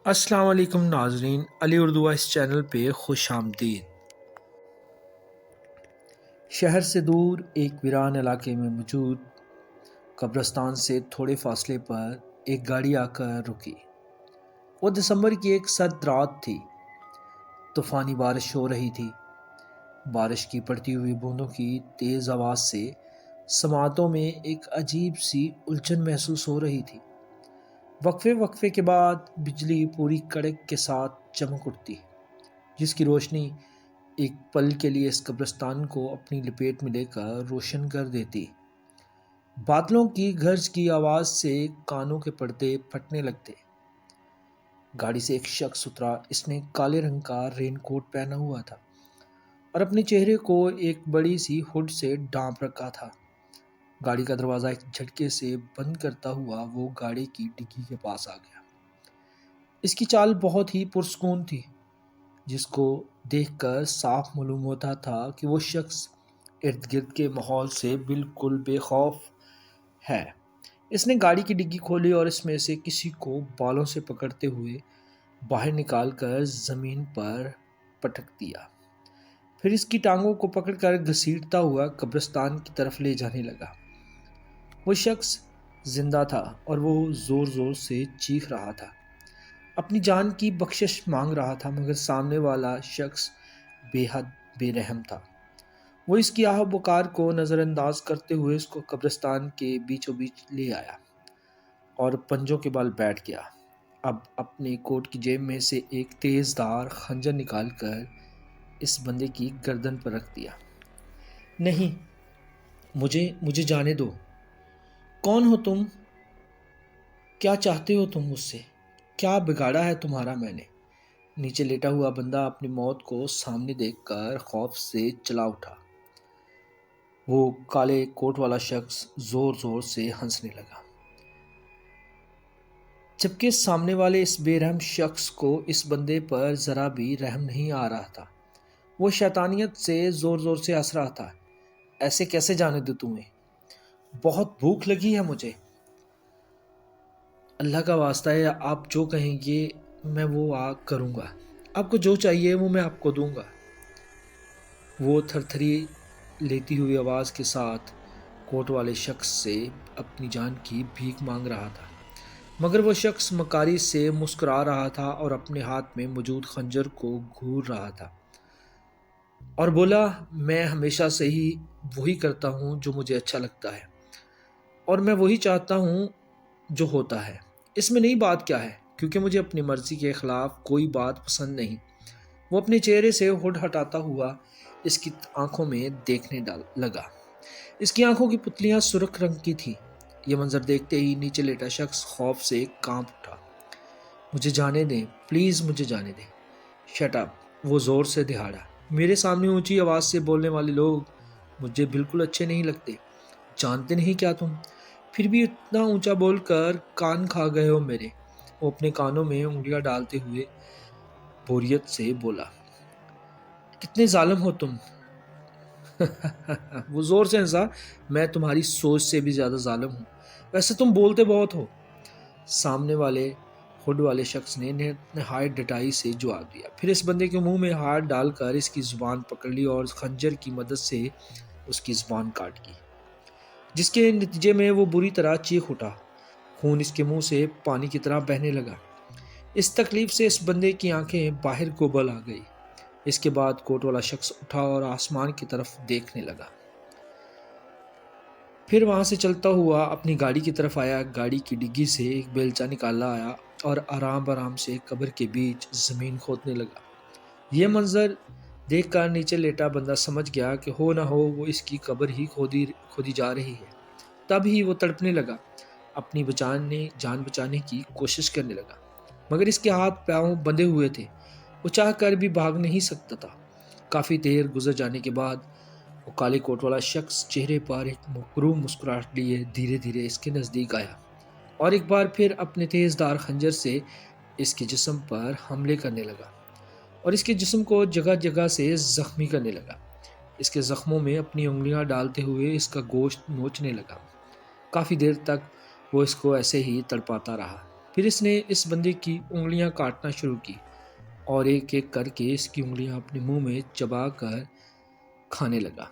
السلام علیکم ناظرین، علی اردو وائس چینل پہ خوش آمدید۔ شہر سے دور ایک ویران علاقے میں موجود قبرستان سے تھوڑے فاصلے پر ایک گاڑی آ کر رکی۔ وہ دسمبر کی ایک سرد رات تھی۔ طوفانی بارش ہو رہی تھی۔ بارش کی پڑتی ہوئی بوندوں کی تیز آواز سے سماعتوں میں ایک عجیب سی الجھن محسوس ہو رہی تھی۔ وقفے کے بعد بجلی پوری کڑک کے ساتھ چمک اٹھتی، جس کی روشنی ایک پل کے لیے اس قبرستان کو اپنی لپیٹ میں لے کر روشن کر دیتی۔ بادلوں کی گرج کی آواز سے کانوں کے پردے پھٹنے لگتے۔ گاڑی سے ایک شخص اترا۔ اس نے کالے رنگ کا رین کوٹ پہنا ہوا تھا اور اپنے چہرے کو ایک بڑی سی ہڈ سے ڈھانپ رکھا تھا۔ گاڑی کا دروازہ ایک جھٹکے سے بند کرتا ہوا وہ گاڑی کی ڈگی کے پاس آ گیا۔ اس کی چال بہت ہی پرسکون تھی، جس کو دیکھ کر صاف معلوم ہوتا تھا کہ وہ شخص ارد گرد کے ماحول سے بالکل بے خوف ہے۔ اس نے گاڑی کی ڈگی کھولی اور اس میں سے کسی کو بالوں سے پکڑتے ہوئے باہر نکال کر زمین پر پٹک دیا، پھر اس کی ٹانگوں کو پکڑ کر گھسیٹتا ہوا قبرستان کی طرف لے جانے لگا۔ وہ شخص زندہ تھا اور وہ زور زور سے چیخ رہا تھا، اپنی جان کی بخشش مانگ رہا تھا، مگر سامنے والا شخص بے حد بے رحم تھا۔ وہ اس کی آہ پکار کو نظر انداز کرتے ہوئے اس کو قبرستان کے بیچوں بیچ لے آیا اور پنجوں کے بل بیٹھ گیا۔ اب اپنے کوٹ کی جیب میں سے ایک تیز دھار خنجر نکال کر اس بندے کی گردن پر رکھ دیا۔ نہیں، مجھے جانے دو۔ کون ہو تم؟ کیا چاہتے ہو تم مجھ سے؟ کیا بگاڑا ہے تمہارا میں نے؟ نیچے لیٹا ہوا بندہ اپنی موت کو سامنے دیکھ کر خوف سے چلا اٹھا۔ وہ کالے کوٹ والا شخص زور زور سے ہنسنے لگا، جبکہ سامنے والے اس بے رحم شخص کو اس بندے پر ذرا بھی رحم نہیں آ رہا تھا۔ وہ شیطانیت سے زور زور سے ہنس رہا تھا۔ ایسے کیسے جانے دو تمہیں؟ بہت بھوک لگی ہے مجھے۔ اللہ کا واسطہ ہے، آپ جو کہیں گے میں وہ کروں گا۔ آپ کو جو چاہیے وہ میں آپ کو دوں گا۔ وہ تھر تھری لیتی ہوئی آواز کے ساتھ کوٹ والے شخص سے اپنی جان کی بھیک مانگ رہا تھا، مگر وہ شخص مکاری سے مسکرا رہا تھا اور اپنے ہاتھ میں موجود خنجر کو گھور رہا تھا اور بولا، میں ہمیشہ سے ہی وہی کرتا ہوں جو مجھے اچھا لگتا ہے، اور میں وہی چاہتا ہوں جو ہوتا ہے۔ اس میں نئی بات کیا ہے، کیونکہ مجھے اپنی مرضی کے خلاف کوئی بات پسند نہیں۔ وہ اپنے چہرے سے ہڈ ہٹاتا ہوا اس کی آنکھوں میں دیکھنے لگا۔ اس کی آنکھوں کی پتلیاں سرخ رنگ کی تھیں۔ یہ منظر دیکھتے ہی نیچے لیٹا شخص خوف سے کانپ اٹھا۔ مجھے جانے دیں، پلیز مجھے جانے دیں۔ شٹ اپ، وہ زور سے دہاڑا۔ میرے سامنے اونچی آواز سے بولنے والے لوگ مجھے بالکل اچھے نہیں لگتے۔ جانتے نہیں کیا تم؟ پھر بھی اتنا اونچا بول کر کان کھا گئے ہو میرے۔ وہ اپنے کانوں میں انگلیاں ڈالتے ہوئے بوریت سے بولا، کتنے ظالم ہو تم۔ وہ زور سے ہنسا۔ میں تمہاری سوچ سے بھی زیادہ ظالم ہوں، ویسے تم بولتے بہت ہو۔ سامنے والے ہڈ والے شخص نے نہایت ڈٹائی سے جواب دیا، پھر اس بندے کے منہ میں ہاتھ ڈال کر اس کی زبان پکڑ لی اور خنجر کی مدد سے اس کی زبان کاٹ دی، جس کے نتیجے میں وہ بری طرح چیخ اٹھا۔ خون اس کے منہ سے پانی کی طرح بہنے لگا۔ اس تکلیف سے اس بندے کی آنکھیں باہر گوبل آ گئی۔ اس کے بعد کوٹ والا شخص اٹھا اور آسمان کی طرف دیکھنے لگا، پھر وہاں سے چلتا ہوا اپنی گاڑی کی طرف آیا۔ گاڑی کی ڈگی سے ایک بیلچہ نکالا آیا اور آرام سے قبر کے بیچ زمین کھودنے لگا۔ یہ منظر دیکھ کر نیچے لیٹا بندہ سمجھ گیا کہ ہو نہ ہو وہ اس کی قبر ہی کھودی جا رہی ہے۔ تب ہی وہ تڑپنے لگا، اپنی جان بچانے کی کوشش کرنے لگا، مگر اس کے ہاتھ پاؤں بندھے ہوئے تھے۔ وہ چاہ کر بھی بھاگ نہیں سکتا تھا۔ کافی دیر گزر جانے کے بعد وہ کالے کوٹ والا شخص چہرے پر ایک مکروہ مسکراہٹ لیے دھیرے دھیرے اس کے نزدیک آیا اور ایک بار پھر اپنے تیز دھار خنجر سے اس کے جسم پر حملے کرنے لگا اور اس کے جسم کو جگہ جگہ سے زخمی کرنے لگا۔ اس کے زخموں میں اپنی انگلیاں ڈالتے ہوئے اس کا گوشت نوچنے لگا۔ کافی دیر تک وہ اس کو ایسے ہی تڑپاتا رہا، پھر اس نے اس بندے کی انگلیاں کاٹنا شروع کی اور ایک ایک کر کے اس کی انگلیاں اپنے منہ میں چبا کر کھانے لگا۔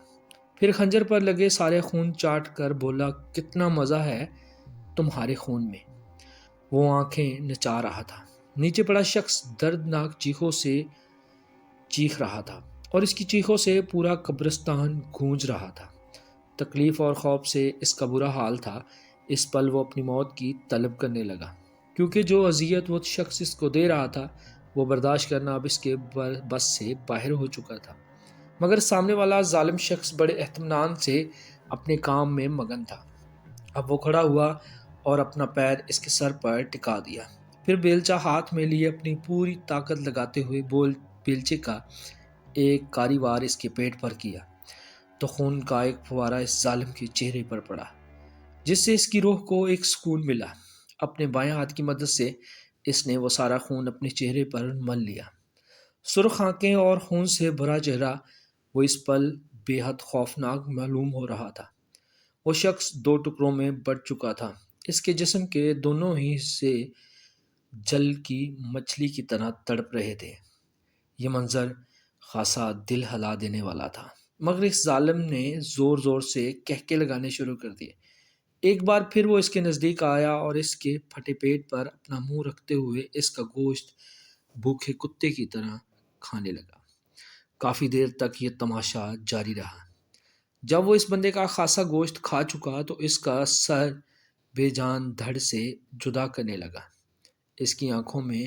پھر خنجر پر لگے سارے خون چاٹ کر بولا، کتنا مزہ ہے تمہارے خون میں۔ وہ آنکھیں نچا رہا تھا۔ نیچے پڑا شخص دردناک چیخوں سے چیخ رہا تھا اور اس کی چیخوں سے پورا قبرستان گونج رہا تھا۔ تکلیف اور خوف سے اس کا برا حال تھا۔ اس پل وہ اپنی موت کی طلب کرنے لگا، کیونکہ جو اذیت وہ شخص اس کو دے رہا تھا وہ برداشت کرنا اب اس کے بس سے باہر ہو چکا تھا۔ مگر سامنے والا ظالم شخص بڑے اطمینان سے اپنے کام میں مگن تھا۔ اب وہ کھڑا ہوا اور اپنا پیر اس کے سر پر ٹکا دیا، پھر بیلچہ ہاتھ میں لیے اپنی پوری طاقت لگاتے ہوئے بیلچے کا ایک کاری وار اس کے پیٹ پر کیا تو خون کا ایک فوارہ اس ظالم کے چہرے پر پڑا، جس سے اس کی روح کو ایک سکون ملا۔ اپنے بائیں ہاتھ کی مدد سے اس نے وہ سارا خون اپنے چہرے پر مل لیا۔ سرخ آنکھیں اور خون سے بھرا چہرہ، وہ اس پل بے حد خوفناک معلوم ہو رہا تھا۔ وہ شخص دو ٹکڑوں میں بٹ چکا تھا۔ اس کے جسم کے دونوں ہی حصے جل کی مچھلی کی طرح تڑپ رہے تھے۔ یہ منظر خاصا دل ہلا دینے والا تھا، مگر اس ظالم نے زور زور سے کہکے لگانے شروع کر دیے۔ ایک بار پھر وہ اس کے نزدیک آیا اور اس کے پھٹے پیٹ پر اپنا منہ رکھتے ہوئے اس کا گوشت بھوکے کتے کی طرح کھانے لگا۔ کافی دیر تک یہ تماشا جاری رہا۔ جب وہ اس بندے کا خاصا گوشت کھا چکا تو اس کا سر بے جان دھڑ سے جدا کرنے لگا۔ اس کی آنکھوں میں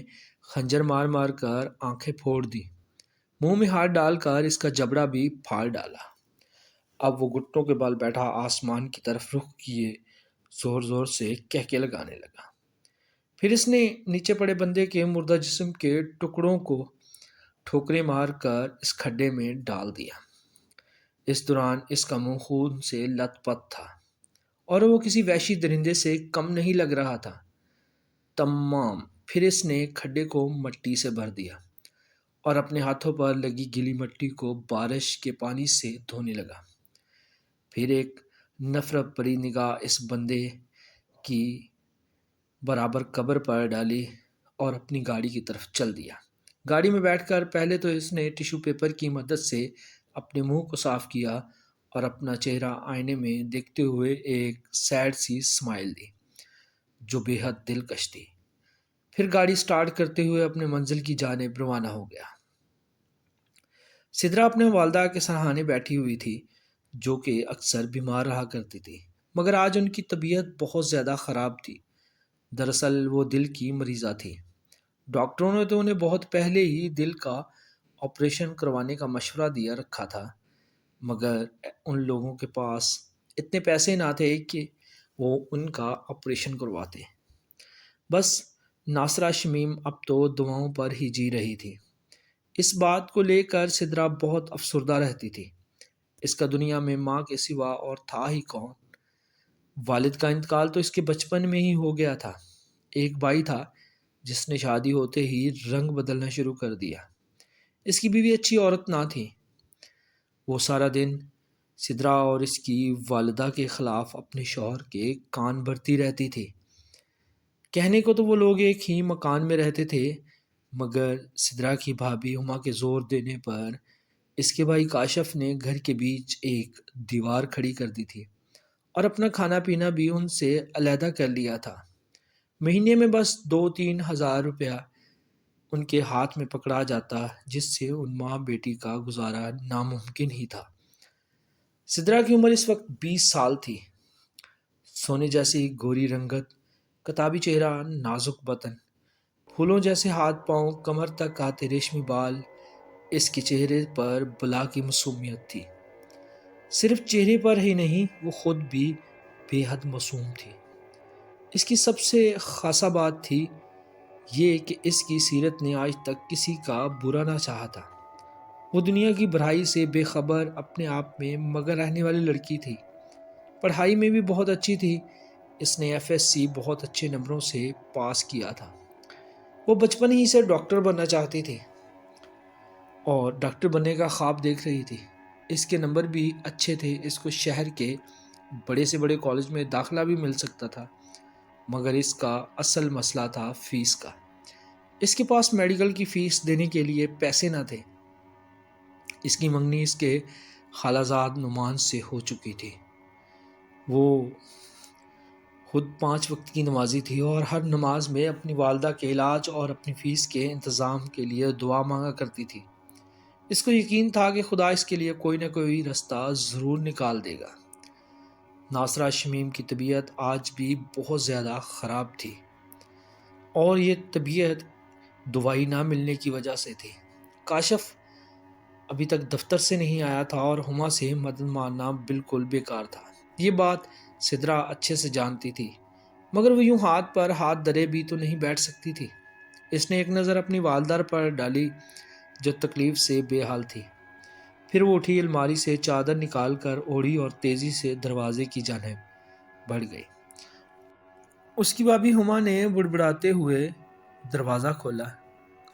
خنجر مار مار کر آنکھیں پھوڑ دی، منہ میں ہاتھ ڈال کر اس کا جبڑا بھی پھاڑ ڈالا۔ اب وہ گھٹنوں کے بل بیٹھا آسمان کی طرف رخ کیے زور زور سے کہکے لگانے لگا۔ پھر اس نے نیچے پڑے بندے کے مردہ جسم کے ٹکڑوں کو ٹھوکریں مار کر اس کھڈے میں ڈال دیا۔ اس دوران اس کا منہ خون سے لت پت تھا اور وہ کسی وحشی درندے سے کم نہیں لگ رہا تھا۔ تمام پھر اس نے کھڈے کو مٹی سے بھر دیا اور اپنے ہاتھوں پر لگی گیلی مٹی کو بارش کے پانی سے دھونے لگا۔ پھر ایک نفرت بھری نگاہ اس بندے کی برابر قبر پر ڈالی اور اپنی گاڑی کی طرف چل دیا۔ گاڑی میں بیٹھ کر پہلے تو اس نے ٹیشو پیپر کی مدد سے اپنے منہ کو صاف کیا اور اپنا چہرہ آئینے میں دیکھتے ہوئے ایک سیڈ سی اسمائل دی جو بے حد دلکش تھی۔ پھر گاڑی سٹارٹ کرتے ہوئے اپنے منزل کی جانب روانہ ہو گیا۔ سدرا اپنے والدہ کے سرہانے بیٹھی ہوئی تھی، جو کہ اکثر بیمار رہا کرتی تھی، مگر آج ان کی طبیعت بہت زیادہ خراب تھی۔ دراصل وہ دل کی مریضہ تھی۔ ڈاکٹروں نے تو انہیں بہت پہلے ہی دل کا آپریشن کروانے کا مشورہ دیا رکھا تھا، مگر ان لوگوں کے پاس اتنے پیسے نہ تھے کہ وہ ان کا آپریشن کرواتے۔ بس ناصرہ شمیم اب تو دعاؤں پر ہی جی رہی تھی۔ اس بات کو لے کر سدرا بہت افسردہ رہتی تھی۔ اس کا دنیا میں ماں کے سوا اور تھا ہی کون؟ والد کا انتقال تو اس کے بچپن میں ہی ہو گیا تھا۔ ایک بھائی تھا جس نے شادی ہوتے ہی رنگ بدلنا شروع کر دیا۔ اس کی بیوی اچھی عورت نہ تھی۔ وہ سارا دن سدرا اور اس کی والدہ کے خلاف اپنے شوہر کے کان بھرتی رہتی تھی۔ کہنے کو تو وہ لوگ ایک ہی مکان میں رہتے تھے، مگر سدرا کی بھابھی ہما کے زور دینے پر اس کے بھائی کاشف نے گھر کے بیچ ایک دیوار کھڑی کر دی تھی اور اپنا کھانا پینا بھی ان سے علیحدہ کر لیا تھا۔ مہینے میں بس 2-3 ہزار روپیہ ان کے ہاتھ میں پکڑا جاتا، جس سے ان ماں بیٹی کا گزارا ناممکن ہی تھا۔ سدرا کی عمر اس وقت 20 سال تھی۔ سونے جیسی گوری رنگت، کتابی چہرہ، نازک بدن، پھولوں جیسے ہاتھ پاؤں، کمر تک آتے ریشمی بال، اس کے چہرے پر بلا کی معصومیت تھی۔ صرف چہرے پر ہی نہیں، وہ خود بھی بے حد معصوم تھی۔ اس کی سب سے خاصا بات تھی یہ کہ اس کی سیرت نے آج تک کسی کا برا نہ چاہا تھا۔ وہ دنیا کی بھرائی سے بے خبر، اپنے آپ میں مگن رہنے والی لڑکی تھی۔ پڑھائی میں بھی بہت اچھی تھی۔ اس نے FSC بہت اچھے نمبروں سے پاس کیا تھا۔ وہ بچپن ہی سے ڈاکٹر بننا چاہتی تھی اور ڈاکٹر بننے کا خواب دیکھ رہی تھی۔ اس کے نمبر بھی اچھے تھے، اس کو شہر کے بڑے سے بڑے کالج میں داخلہ بھی مل سکتا تھا۔ مگر اس کا اصل مسئلہ تھا فیس کا۔ اس کے پاس میڈیکل کی فیس دینے کے لیے پیسے نہ تھے۔ اس کی منگنی اس کے خالازاد نعمان سے ہو چکی تھی۔ وہ خود 5 وقت کی نمازی تھی اور ہر نماز میں اپنی والدہ کے علاج اور اپنی فیس کے انتظام کے لیے دعا مانگا کرتی تھی۔ اس کو یقین تھا کہ خدا اس کے لیے کوئی نہ کوئی رستہ ضرور نکال دے گا۔ ناصرہ شمیم کی طبیعت آج بھی بہت زیادہ خراب تھی، اور یہ طبیعت دوائی نہ ملنے کی وجہ سے تھی۔ کاشف ابھی تک دفتر سے نہیں آیا تھا اور ہما سے مدد مانگنا بالکل بیکار تھا۔ یہ بات سدرا اچھے سے جانتی تھی، مگر وہ یوں ہاتھ پر ہاتھ دھرے بھی تو نہیں بیٹھ سکتی تھی۔ اس نے ایک نظر اپنی والدہ پر ڈالی جو تکلیف سے بے حال تھی، پھر وہ اٹھی، الماری سے چادر نکال کر اوڑھی اور تیزی سے دروازے کی جانب بڑھ گئی۔ اس کی بھابھی ہما نے بڑبڑاتے ہوئے دروازہ کھولا۔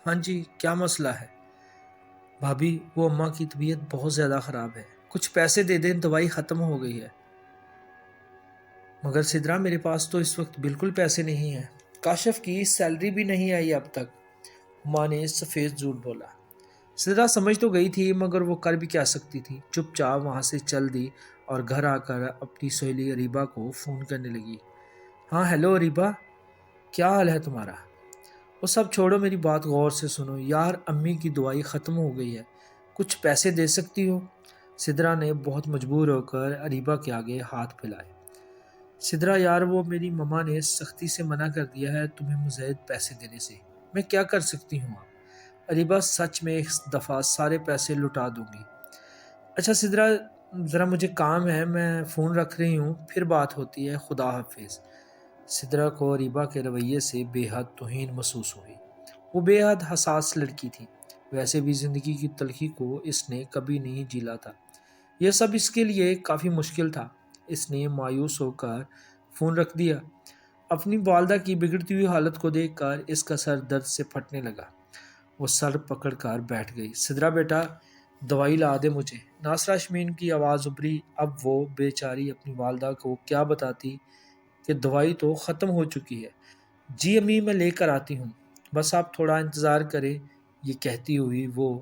ہاں جی، کیا مسئلہ ہے؟ بھابھی، وہ اماں کی طبیعت بہت زیادہ خراب ہے، کچھ پیسے دے دیں، دوائی ختم ہو گئی ہے۔ مگر سدرا، میرے پاس تو اس وقت بالکل پیسے نہیں ہیں، کاشف کی سیلری بھی نہیں آئی اب تک، ماں نے سفید جھوٹ بولا۔ سدرا سمجھ تو گئی تھی، مگر وہ کر بھی کیا سکتی تھی۔ چپ چاپ وہاں سے چل دی اور گھر آ کر اپنی سہیلی اریبہ کو فون کرنے لگی۔ ہاں ہیلو اریبہ، کیا حال ہے تمہارا؟ وہ سب چھوڑو، میری بات غور سے سنو یار، امی کی دوائی ختم ہو گئی ہے، کچھ پیسے دے سکتی ہو؟ سدرا نے بہت مجبور ہو کر اریبہ کے آگے ہاتھ پھیلائے۔ سدرا یار، وہ میری مما نے سختی سے منع کر دیا ہے تمہیں مزید پیسے دینے سے، میں کیا کر سکتی ہوں اب؟ اریبہ، سچ میں ایک دفعہ سارے پیسے لٹا دوں گی۔ اچھا سدرا، ذرا مجھے کام ہے، میں فون رکھ رہی ہوں، پھر بات ہوتی ہے، خدا حافظ۔ سدرا کو اریبہ کے رویے سے بے حد توہین محسوس ہوئی۔ وہ بے حد حساس لڑکی تھی، ویسے بھی زندگی کی تلخی کو اس نے کبھی نہیں جھیلا تھا۔ یہ سب اس کے لیے کافی مشکل تھا۔ اس نے مایوس ہو کر فون رکھ دیا۔ اپنی والدہ کی بگڑتی ہوئی حالت کو دیکھ کر اس کا سر درد سے پھٹنے لگا۔ وہ سر پکڑ کر بیٹھ گئی۔ سدرا بیٹا، دوائی لا دے مجھے۔ ناصرہ شمیم کی آواز ابھری۔ اب وہ بیچاری اپنی والدہ کو کیا بتاتی کہ دوائی تو ختم ہو چکی ہے۔ جی امی، میں لے کر آتی ہوں، بس آپ تھوڑا انتظار کریں، یہ کہتی ہوئی وہ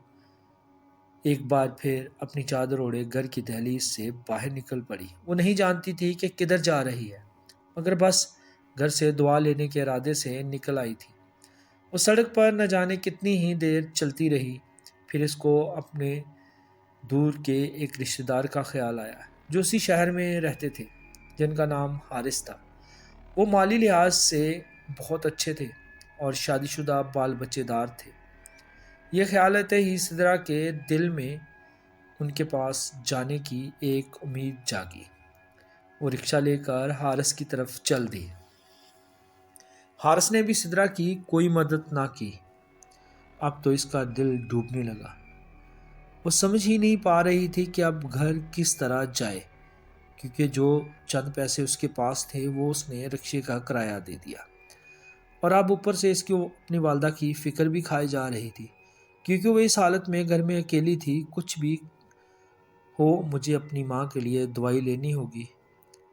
ایک بار پھر اپنی چادر اوڑھے گھر کی دہلیز سے باہر نکل پڑی۔ وہ نہیں جانتی تھی کہ کدھر جا رہی ہے، مگر بس گھر سے دعا لینے کے ارادے سے نکل آئی تھی۔ وہ سڑک پر نہ جانے کتنی ہی دیر چلتی رہی، پھر اس کو اپنے دور کے ایک رشتہ دار کا خیال آیا جو اسی شہر میں رہتے تھے، جن کا نام حارث تھا۔ وہ مالی لحاظ سے بہت اچھے تھے اور شادی شدہ بال بچے دار تھے۔ یہ خیال آتے ہی سدرا کے دل میں ان کے پاس جانے کی ایک امید جاگی۔ وہ رکشہ لے کر حارث کی طرف چل دی۔ حارث نے بھی سدرا کی کوئی مدد نہ کی۔ اب تو اس کا دل ڈوبنے لگا۔ وہ سمجھ ہی نہیں پا رہی تھی کہ اب گھر کس طرح جائے، کیونکہ جو چند پیسے اس کے پاس تھے وہ اس نے رکشے کا کرایہ دے دیا، اور اب اوپر سے اس کو اپنی والدہ کی فکر بھی کھائی جا رہی تھی، کیونکہ وہ اس حالت میں گھر میں اکیلی تھی۔ کچھ بھی ہو، مجھے اپنی ماں کے لیے دوائی لینی ہوگی،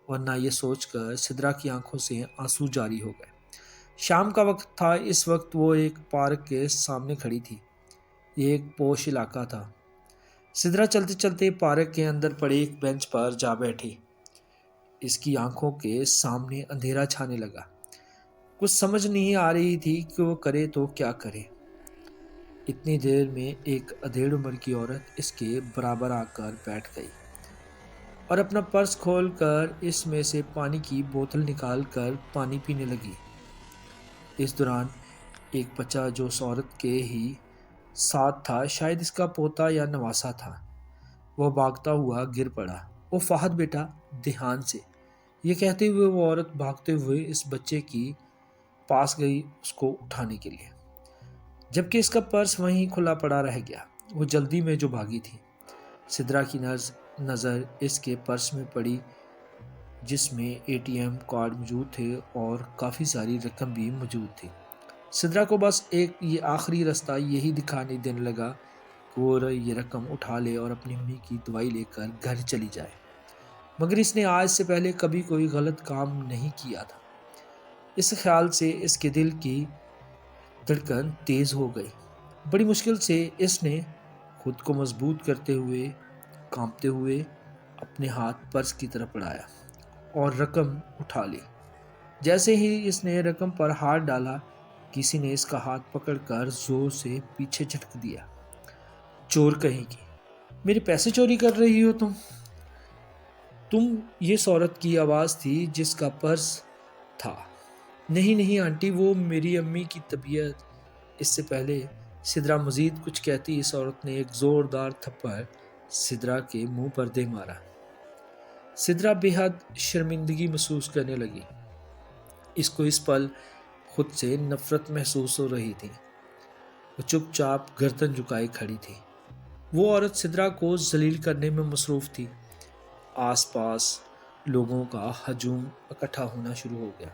ورنہ یہ سوچ کر سدرا کی آنکھوں سے آنسو جاری ہو گئے۔ شام کا وقت تھا۔ اس وقت وہ ایک پارک کے سامنے کھڑی تھی۔ یہ ایک پوش علاقہ تھا۔ سدرا چلتے چلتے پارک کے اندر پڑے ایک بینچ پر جا بیٹھی۔ اس کی آنکھوں کے سامنے اندھیرا چھانے لگا۔ کچھ سمجھ نہیں آ رہی تھی کہ وہ کرے تو کیا کرے۔ اتنی دیر میں ایک ادھیڑ عمر کی عورت اس کے برابر آ کر بیٹھ گئی اور اپنا پرس کھول کر اس میں سے پانی کی بوتل نکال کر پانی پینے لگی۔ اس دوران ایک بچہ جو اس عورت کے ہی ساتھ تھا، شاید اس کا پوتا یا نواسا تھا، وہ بھاگتا ہوا گر پڑا۔ او فہد بیٹا، دھیان سے، یہ کہتے ہوئے وہ عورت بھاگتے ہوئے اس بچے کی پاس گئی اس کو اٹھانے کے لیے، جبکہ اس کا پرس وہیں کھلا پڑا رہ گیا۔ وہ جلدی میں جو بھاگی تھی۔ سدرا کی نظر اس کے پرس میں پڑی جس میں ATM کارڈ موجود تھے اور کافی ساری رقم بھی موجود تھی۔ سدرا کو بس ایک یہ آخری راستہ یہی دکھائی دینے لگا کہ وہ یہ رقم اٹھا لے اور اپنی امی کی دوائی لے کر گھر چلی جائے، مگر اس نے آج سے پہلے کبھی کوئی غلط کام نہیں کیا تھا۔ اس خیال سے اس کے دل کی دھڑکن تیز ہو گئی۔ بڑی مشکل سے اس نے خود کو مضبوط کرتے ہوئے کانپتے ہوئے اپنے ہاتھ پرس کی طرف بڑھایا اور رقم اٹھا لی۔ جیسے ہی اس نے رقم پر ہاتھ ڈالا، کسی نے اس کا ہاتھ پکڑ کر زور سے پیچھے جھٹک دیا۔ چور کہیں کی، میرے پیسے چوری کر رہی ہو تم؟ یہ اس عورت کی آواز تھی جس کا پرس تھا۔ نہیں نہیں آنٹی، وہ میری امی کی طبیعت۔ اس سے پہلے سدرا مزید کچھ کہتی، اس عورت نے ایک زوردار تھپڑ سدرا کے منہ پر دے مارا۔ سدرا بے حد شرمندگی محسوس کرنے لگی۔ اس کو اس پل خود سے نفرت محسوس ہو رہی تھی۔ وہ چپ چاپ گردن جھکائے کھڑی تھی۔ وہ عورت سدرا کو ذلیل کرنے میں مصروف تھی۔ آس پاس لوگوں کا ہجوم اکٹھا ہونا شروع ہو گیا۔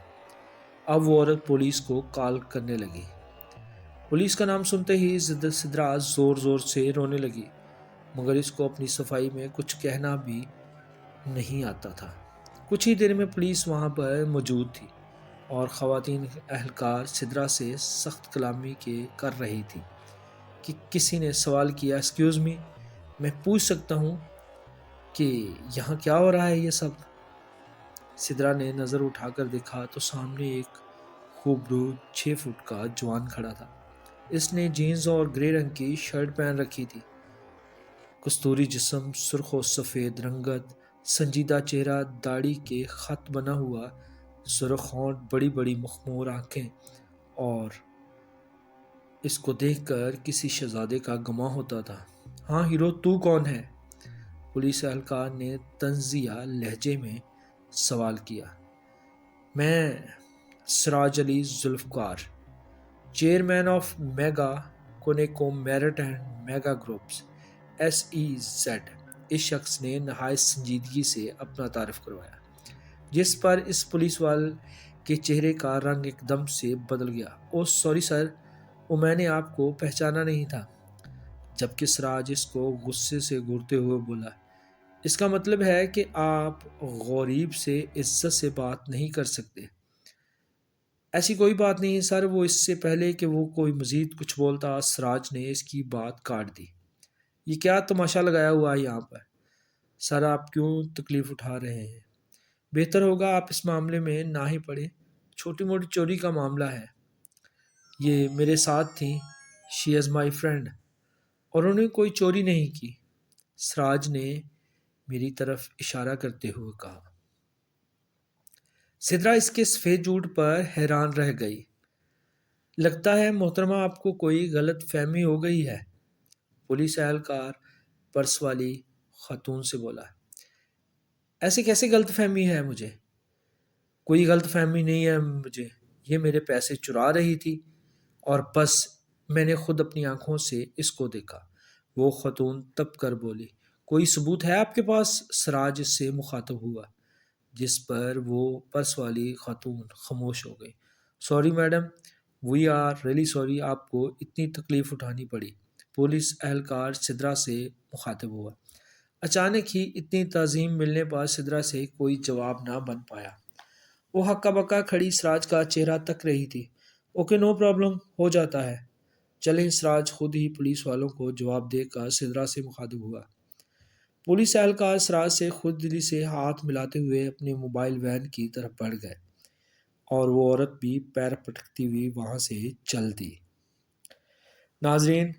اب وہ عورت پولیس کو کال کرنے لگی۔ پولیس کا نام سنتے ہی سدرا زور زور سے رونے لگی، مگر اس کو اپنی صفائی میں کچھ کہنا بھی نہیں آتا تھا۔ کچھ ہی دیر میں پولیس وہاں پر موجود تھی اور خواتین اہلکار سدرا سے سخت کلامی کر رہی تھی کہ کسی نے سوال کیا، ایکسکیوز می، میں پوچھ سکتا ہوں کہ یہاں کیا ہو رہا ہے یہ سب؟ سدرا نے نظر اٹھا کر دیکھا تو سامنے ایک خوبرو 6 فٹ کا جوان کھڑا تھا۔ اس نے جینز اور گرے رنگ کی شرٹ پہن رکھی تھی۔ کستوری جسم، سرخ و سفید رنگت، سنجیدہ چہرہ، داڑھی کے خط بنا ہوا سرخ ہونٹ، بڑی بڑی مخمور آنکھیں، اور اس کو دیکھ کر کسی شہزادے کا گمان ہوتا تھا۔ ہاں ہیرو، تو کون ہے؟ پولیس اہلکار نے طنزیہ لہجے میں سوال کیا۔ میں Siraj Ali Zulfiqar, chairman of Mega کونیکو Merit and Mega groups SEZ۔ اس شخص نے نہایت سنجیدگی سے اپنا تعارف کروایا، جس پر اس پولیس والے کے چہرے کا رنگ ایک دم سے بدل گیا۔ اوہ سوری سر، وہ میں نے آپ کو پہچانا نہیں تھا۔ جبکہ سراج اس کو غصے سے گھورتے ہوئے بولا، اس کا مطلب ہے کہ آپ غریب سے عزت سے بات نہیں کر سکتے۔ ایسی کوئی بات نہیں سر۔ وہ اس سے پہلے کہ وہ کوئی مزید کچھ بولتا، سراج نے اس کی بات کاٹ دی۔ یہ کیا تماشا لگایا ہوا ہے یہاں پر؟ سر آپ کیوں تکلیف اٹھا رہے ہیں؟ بہتر ہوگا آپ اس معاملے میں نہ ہی پڑیں، چھوٹی موٹی چوری کا معاملہ ہے۔ یہ میرے ساتھ تھیں، شی از مائی فرینڈ، اور انہوں نے کوئی چوری نہیں کی، سراج نے میری طرف اشارہ کرتے ہوئے کہا۔ سدرا اس کے سفید جھوٹ پر حیران رہ گئی۔ لگتا ہے محترمہ آپ کو کوئی غلط فہمی ہو گئی ہے، پولیس اہلکار پرس والی خاتون سے بولا۔ ایسے کیسے غلط فہمی ہے مجھے؟ کوئی غلط فہمی نہیں ہے مجھے، یہ میرے پیسے چرا رہی تھی اور بس میں نے خود اپنی آنکھوں سے اس کو دیکھا، وہ خاتون تپ کر بولی۔ کوئی ثبوت ہے آپ کے پاس؟ سراج اس سے مخاطب ہوا، جس پر وہ پرس والی خاتون خاموش ہو گئی۔ Sorry madam, we are really sorry, آپ کو اتنی تکلیف اٹھانی پڑی، پولیس اہلکار سدرا سے مخاطب ہوا۔ اچانک ہی اتنی تعظیم ملنے پر سدرا سے کوئی جواب نہ بن پایا۔ وہ ہکا بکا کھڑی سراج کا چہرہ تک رہی تھی۔ اوکے نو پرابلم، ہو جاتا ہے، چلیں۔ سراج خود ہی پولیس والوں کو جواب دے کر سدرا سے مخاطب ہوا۔ پولیس اہلکار سراج سے خود دلی سے ہاتھ ملاتے ہوئے اپنے موبائل وین کی طرف بڑھ گئے اور وہ عورت بھی پیر پٹکتی ہوئی وہاں سے چل دی۔ ناظرین،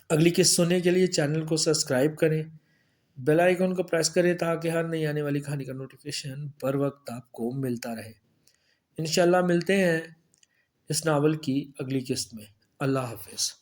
اگلی قسط سننے کے لیے چینل کو سبسکرائب کریں، بیل آئیکن کو پریس کریں تاکہ ہر نئی آنے والی کہانی کا نوٹیفیکیشن بر وقت آپ کو ملتا رہے۔ انشاءاللہ ملتے ہیں اس ناول کی اگلی قسط میں۔ اللہ حافظ۔